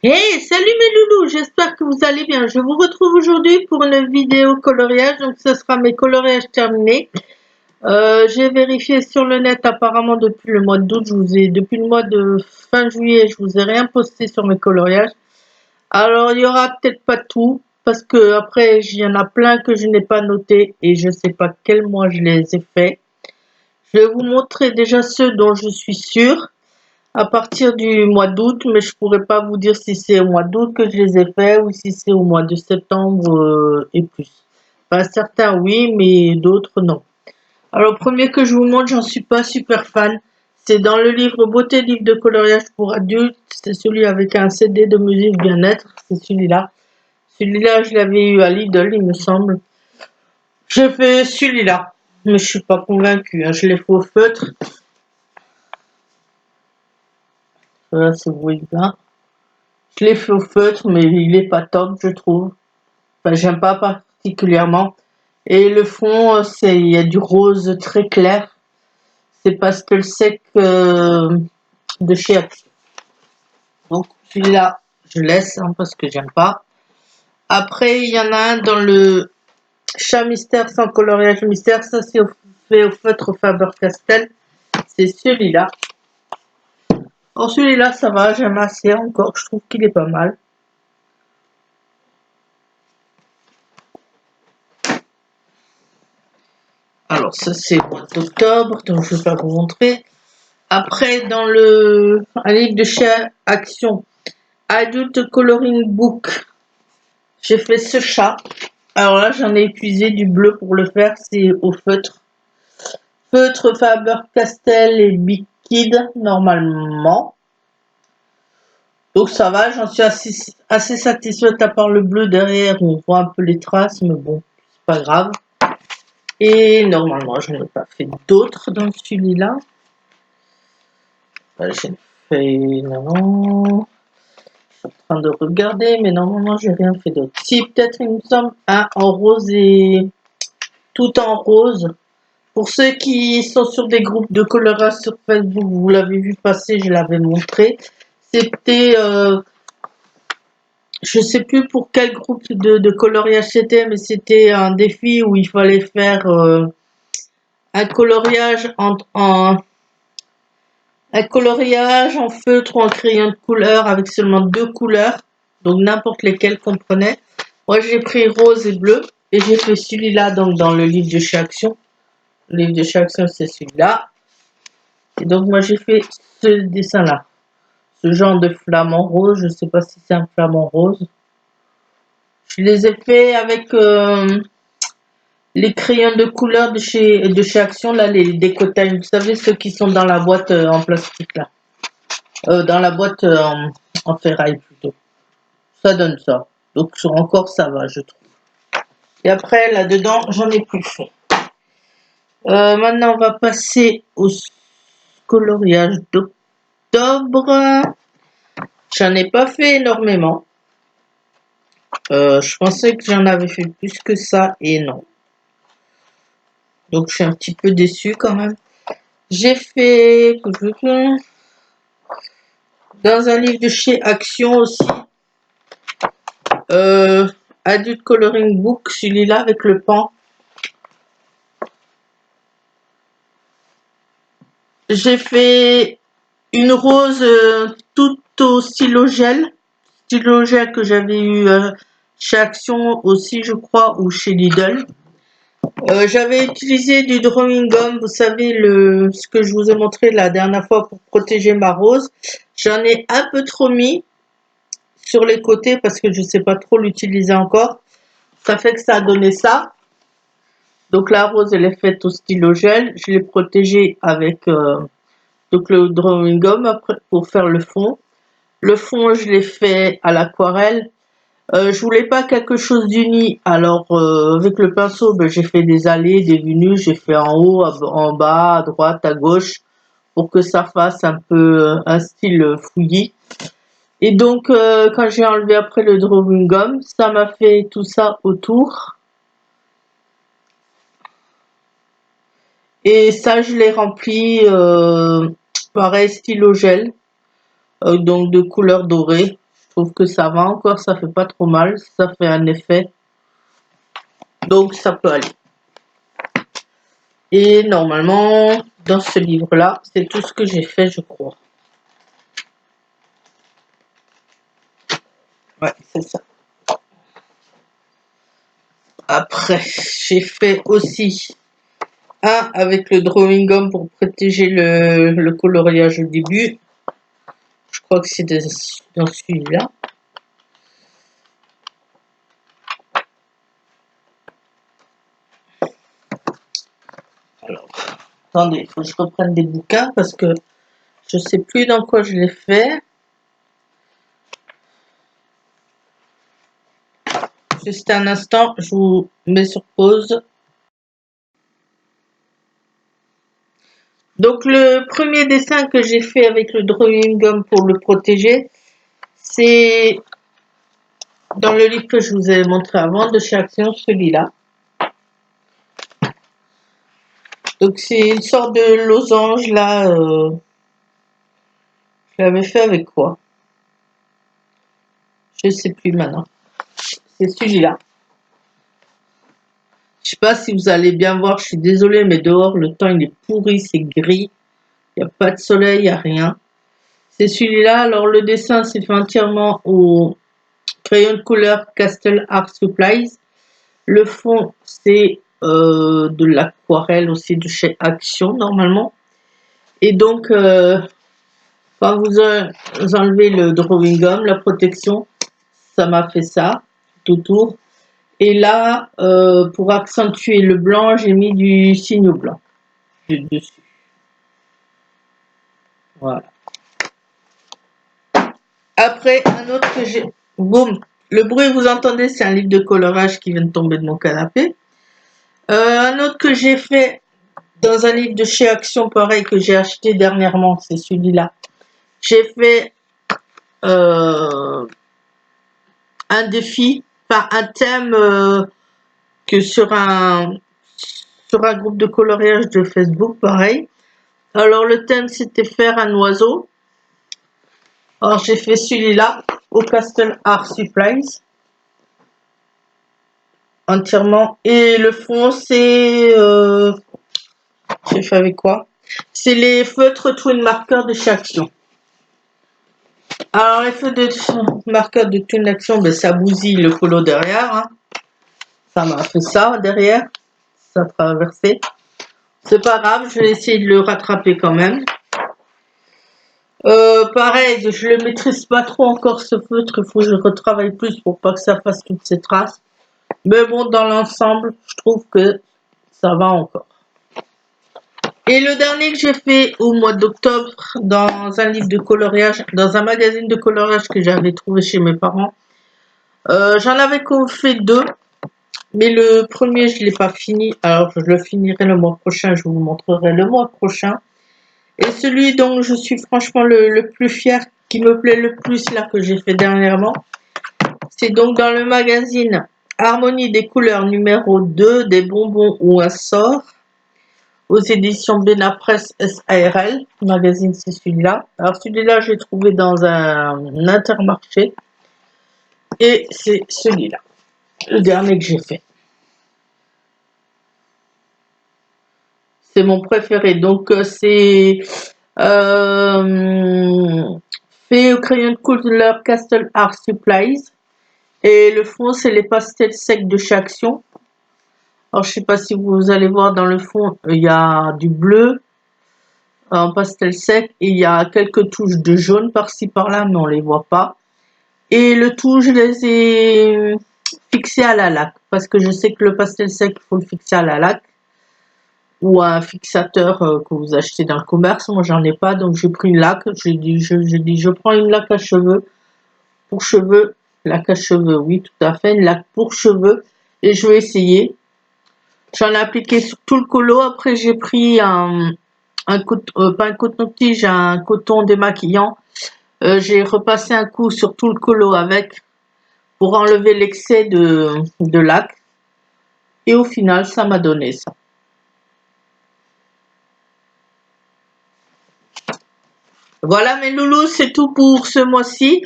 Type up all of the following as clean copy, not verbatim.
Hey, salut mes loulous, j'espère que vous allez bien. Je vous retrouve aujourd'hui pour une vidéo coloriage, donc ce sera mes coloriages terminés. J'ai vérifié sur le net, apparemment depuis le mois d'août, depuis le mois de fin juillet, je vous ai rien posté sur mes coloriages. Alors il y aura peut-être pas tout, parce que après il y en a plein que je n'ai pas noté et je sais pas quel mois je les ai faits. Je vais vous montrer déjà ceux dont je suis sûre à partir du mois d'août, mais je pourrais pas vous dire si c'est au mois d'août que je les ai faits ou si c'est au mois de septembre et plus. Enfin, certains oui, mais d'autres non. Alors, le premier que je vous montre, j'en suis pas super fan. C'est dans le livre Beauté, livre de coloriage pour adultes. C'est celui avec un CD de musique bien-être. C'est celui-là. Celui-là, je l'avais eu à Lidl, il me semble. J'ai fait celui-là, mais je suis pas convaincue, hein. Je l'ai fait au feutre. Voilà, c'est vous voyez bien. Je l'ai fait au feutre, mais il est pas top, je trouve. Enfin, j'aime pas particulièrement. Et le fond, il y a du rose très clair. C'est pastel sec de chez Action. Donc celui-là, je laisse hein, parce que j'aime pas. Après, il y en a un dans le chat mystère sans coloriage mystère. Ça, c'est fait au feutre Faber-Castell. C'est celui-là. Alors celui-là, ça va, j'aime assez encore. Je trouve qu'il est pas mal. Alors ça, c'est au mois d'octobre, donc je vais pas vous montrer. Après, dans un livre de chez Action, Adult Coloring Book, j'ai fait ce chat. Alors là, j'en ai épuisé du bleu pour le faire, c'est au feutre. Feutre Faber-Castell et Big Kid, normalement. Donc ça va, j'en suis assez satisfaite à part le bleu derrière, où on voit un peu les traces, mais bon, c'est pas grave. Et normalement, je n'ai pas fait d'autres dans celui-là. J'ai fait... Non. En train de regarder, mais normalement j'ai rien fait d'autre. Si, peut-être il me semble un en rose et tout en rose. Pour ceux qui sont sur des groupes de coloriage sur Facebook, vous l'avez vu passer, je l'avais montré. C'était, je sais plus pour quel groupe de coloriage c'était, mais c'était un défi où il fallait faire un coloriage un coloriage en feutre ou en crayon de couleur avec seulement deux couleurs, donc n'importe lesquelles qu'on prenait. Moi j'ai pris rose et bleu et j'ai fait celui-là donc dans le livre de chez Action. Le livre de chez Action c'est celui-là. Et donc moi j'ai fait ce dessin-là. Ce genre de flamant rose, je sais pas si c'est un flamant rose. Je les ai fait avec les crayons de couleur de chez Action, là, les décotages. Vous savez ceux qui sont dans la boîte en plastique là. Dans la boîte en ferraille plutôt. Ça donne ça. Donc encore ça va, je trouve. Et après là-dedans, j'en ai plus fait. Maintenant, on va passer au coloriage d'octobre. J'en ai pas fait énormément. Je pensais que j'en avais fait plus que ça et non. Donc je suis un petit peu déçue quand même. J'ai fait dans un livre de chez Action aussi. Adult Coloring Book, celui-là avec le pan. J'ai fait une rose tout au stylo-gel que j'avais eu chez Action aussi, je crois, ou chez Lidl. J'avais utilisé du drawing gum, vous savez, ce que je vous ai montré la dernière fois pour protéger ma rose. J'en ai un peu trop mis sur les côtés parce que je ne sais pas trop l'utiliser encore. Ça fait que ça a donné ça. Donc la rose, elle est faite au stylo gel. Je l'ai protégée avec donc le drawing gum après, pour faire le fond. Le fond, je l'ai fait à l'aquarelle. Je voulais pas quelque chose d'uni, alors avec le pinceau, ben, j'ai fait des allées, des venues, j'ai fait en haut, en bas, à droite, à gauche, pour que ça fasse un peu un style fouillis. Et donc, quand j'ai enlevé après le drawing gum, ça m'a fait tout ça autour. Et ça, je l'ai rempli, pareil, stylo gel, donc de couleur dorée. Je trouve que ça va encore, ça fait pas trop mal, ça fait un effet. Donc ça peut aller. Et normalement, dans ce livre-là, c'est tout ce que j'ai fait, je crois. Ouais, c'est ça. Après, j'ai fait aussi un avec le drawing gum pour protéger le coloriage au début. Je crois que c'est dans celui-là. Alors, attendez, il faut que je reprenne des bouquins parce que je sais plus dans quoi je l'ai fait. Juste un instant, je vous mets sur pause. Donc le premier dessin que j'ai fait avec le drawing gum pour le protéger, c'est dans le livre que je vous ai montré avant de chez Action, celui-là. Donc c'est une sorte de losange là. Je l'avais fait avec quoi? Je sais plus maintenant. C'est celui-là. Je sais pas si vous allez bien voir, je suis désolée, mais dehors le temps il est pourri, c'est gris. Il n'y a pas de soleil, il n'y a rien. C'est celui-là. Alors le dessin c'est fait entièrement au crayon de couleur Castle Art Supplies. Le fond c'est de l'aquarelle aussi de chez Action normalement. Et donc quand vous enlevez le drawing gum, la protection, ça m'a fait ça tout autour. Et là, pour accentuer le blanc, j'ai mis du signe blanc dessus. Voilà. Après, un autre que j'ai... Boum. Le bruit que vous entendez, c'est un livre de colorage qui vient de tomber de mon canapé. Un autre que j'ai fait dans un livre de chez Action, pareil, que j'ai acheté dernièrement, c'est celui-là. J'ai fait un défi, enfin un thème que sur un groupe de coloriage de Facebook, pareil. Alors le thème c'était faire un oiseau. Alors j'ai fait celui-là au Castle Art Supplies entièrement. Et le fond c'est j'ai fait avec quoi? C'est les feutres twin markers de chez Action. Alors les feutres de marqueurs de twin Action, ben, ça bousille le colo derrière. Hein. Ça m'a fait ça derrière. Ça a traversé. C'est pas grave, je vais essayer de le rattraper quand même. Pareil, je le maîtrise pas trop encore ce feutre, il faut que je retravaille plus pour pas que ça fasse toutes ces traces. Mais bon, dans l'ensemble, je trouve que ça va encore. Et le dernier que j'ai fait au mois d'octobre, dans un livre de coloriage, dans un magazine de coloriage que j'avais trouvé chez mes parents, j'en avais fait deux, mais le premier, je ne l'ai pas fini. Alors, je le finirai le mois prochain, je vous le montrerai le mois prochain. Et celui dont je suis franchement le plus fier, qui me plaît le plus là que j'ai fait dernièrement, c'est donc dans le magazine Harmonie des couleurs numéro 2 des bonbons ou un sort aux éditions Benapresse SARL. Le magazine c'est celui-là. Alors celui-là j'ai trouvé dans un Intermarché et c'est celui-là, le dernier que j'ai fait. C'est mon préféré. Donc c'est fait au crayon de couleur Castle Art Supplies. Et le fond, c'est les pastels secs de chez Action. Alors, je sais pas si vous allez voir dans le fond, il y a du bleu en pastel sec et il y a quelques touches de jaune par-ci par-là, mais on les voit pas. Et le tout, je les ai fixés à la laque parce que je sais que le pastel sec, il faut le fixer à la laque ou à un fixateur que vous achetez dans le commerce. Moi, j'en ai pas, donc j'ai pris une laque. J'ai dit, je prends une laque à cheveux pour cheveux. Laque à cheveux, oui, tout à fait, une laque pour cheveux. Et je vais essayer. J'en ai appliqué sur tout le colo. Après, j'ai pris pas un coton-tige, un coton démaquillant. J'ai repassé un coup sur tout le colo avec pour enlever l'excès de laque. Et au final, ça m'a donné ça. Voilà mes loulous, c'est tout pour ce mois-ci.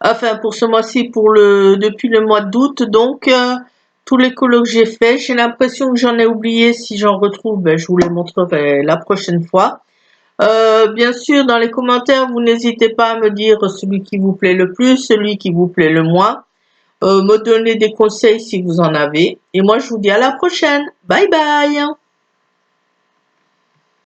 Enfin, pour ce mois-ci, depuis le mois d'août, donc tous les colos que j'ai fait. J'ai l'impression que j'en ai oublié. Si j'en retrouve, ben, je vous les montrerai la prochaine fois. Bien sûr, dans les commentaires, vous n'hésitez pas à me dire celui qui vous plaît le plus, celui qui vous plaît le moins. Me donner des conseils si vous en avez. Et moi, je vous dis à la prochaine. Bye bye!